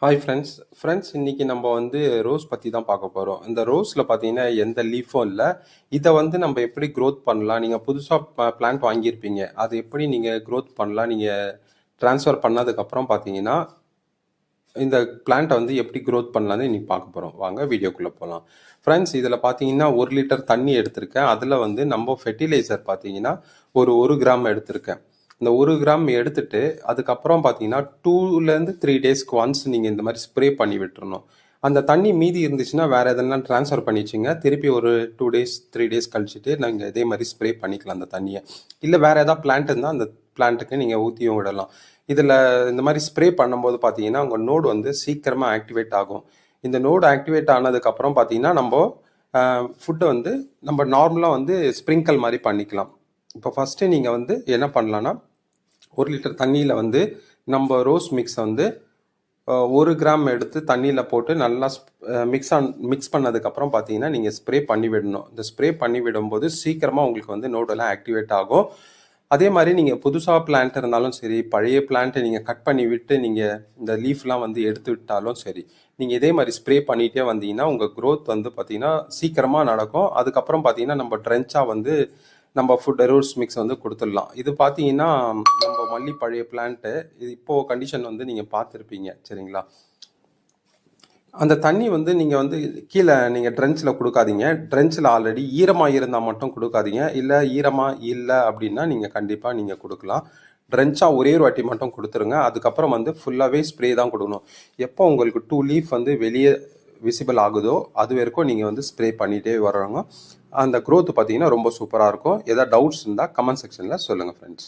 Hi friends இன்னைக்கு நம்ம வந்து ரோஸ் பற்றி தான் பார்க்க போகிறோம். இந்த ரோஸில் பார்த்தீங்கன்னா எந்த லீஃபும் இல்லை. இதை வந்து நம்ம எப்படி க்ரோத் பண்ணலாம், நீங்கள் புதுசாக பிளான்ட் வாங்கியிருப்பீங்க, அது எப்படி நீங்கள் க்ரோத் பண்ணலாம், நீங்கள் ட்ரான்ஸ்ஃபர் பண்ணதுக்கப்புறம் பார்த்தீங்கன்னா இந்த பிளான்ட்டை வந்து எப்படி க்ரோத் பண்ணலான்னு இன்னைக்கு பார்க்க போகிறோம். வாங்க வீடியோக்குள்ளே போகலாம். ஃப்ரெண்ட்ஸ், இதில் பார்த்தீங்கன்னா 1 லிட்டர் தண்ணி எடுத்திருக்கேன். அதில் வந்து நம்ம ஃபெர்டிலைசர் பார்த்தீங்கன்னா ஒரு கிராம் எடுத்திருக்கேன். இந்த 1 கிராம் எடுத்துட்டு அதுக்கப்புறம் பார்த்தீங்கன்னா 2 to 3 டேஸ்க்கு ஒன்ஸ் நீங்கள் இந்த மாதிரி ஸ்ப்ரே பண்ணி விட்டுறணும். அந்த தண்ணி மீதி இருந்துச்சுன்னா வேறு எதனா ட்ரான்ஸ்ஃபர் பண்ணிச்சிங்க, திருப்பி ஒரு 2 days 3 days கழிச்சுட்டு நீங்கள் இதே மாதிரி ஸ்ப்ரே பண்ணிக்கலாம் அந்த தண்ணியை. இல்லை வேறு எதாவது பிளான்ட் இருந்தால் அந்த பிளான்ட்டுக்கு நீங்கள் ஊற்றியும் விடலாம். இதில் இந்த மாதிரி ஸ்ப்ரே பண்ணும்போது பார்த்தீங்கன்னா உங்கள் நோடு வந்து சீக்கிரமாக ஆக்டிவேட் ஆகும். இந்த நோடு ஆக்டிவேட் ஆனதுக்கப்புறம் பார்த்தீங்கன்னா நம்ம ஃபுட்டை வந்து நம்ம நார்மலாக வந்து ஸ்ப்ரிங்கிள் மாதிரி பண்ணிக்கலாம். இப்போ ஃபஸ்ட்டு நீங்கள் வந்து என்ன பண்ணலான்னா 1 லிட்டர் தண்ணியில் வந்து நம்ம ரோஸ் மிக்ஸை வந்து 1 கிராம் எடுத்து தண்ணியில் போட்டு நல்லா மிக்ஸ் பண்ணதுக்கப்புறம் பார்த்தீங்கன்னா நீங்கள் ஸ்ப்ரே பண்ணி விடணும். இந்த ஸ்ப்ரே பண்ணி விடும்போது சீக்கிரமாக உங்களுக்கு வந்து நோடெல்லாம் ஆக்டிவேட் ஆகும். அதே மாதிரி நீங்கள் புதுசாக பிளான்ட் இருந்தாலும் சரி, பழைய பிளான்ட்டை நீங்கள் கட் பண்ணி விட்டு நீங்கள் இந்த லீஃப்லாம் வந்து எடுத்து விட்டாலும் சரி, நீங்கள் இதே மாதிரி ஸ்ப்ரே பண்ணிகிட்டே வந்தீங்கன்னா உங்கள் க்ரோத் வந்து பார்த்தீங்கன்னா சீக்கிரமாக நடக்கும். அதுக்கப்புறம் பார்த்தீங்கன்னா நம்ம ட்ரென்ச்சாக வந்து நம்ம ஃபுட் ரோஸ் மிக்ஸ் வந்து கொடுத்துடலாம். இது பார்த்தீங்கன்னா நம்ம மல்லி பழைய பிளான்ட்டு, இது இப்போது கண்டிஷன் வந்து நீங்கள் பார்த்துருப்பீங்க சரிங்களா. அந்த தண்ணி வந்து நீங்கள் வந்து கீழே நீங்கள் ட்ரென்ச்சில் கொடுக்காதீங்க. ட்ரென்ச்சில் ஆல்ரெடி ஈரமாக இருந்தால் மட்டும் கொடுக்காதீங்க. இல்லை ஈரமாக இல்லை அப்படின்னா நீங்கள் கண்டிப்பாக நீங்கள் கொடுக்கலாம். ட்ரென்ச்சாக ஒரே ஒரு வாட்டி மட்டும் கொடுத்துருங்க. அதுக்கப்புறம் வந்து ஃபுல்லாகவே ஸ்ப்ரே தான் கொடுக்கணும். எப்போ உங்களுக்கு 2 லீஃப் வந்து வெளியே விசிபிள் ஆகுதோ அது வரைக்கும் நீங்கள் வந்து ஸ்ப்ரே பண்ணிகிட்டே வர்றவங்க அந்த க்ரோத் பார்த்தீங்கன்னா ரொம்ப சூப்பராக இருக்கும். ஏதாவது டவுட்ஸ் இருந்தால் கமெண்ட் செக்ஷனில் சொல்லுங்கள் ஃப்ரெண்ட்ஸ்.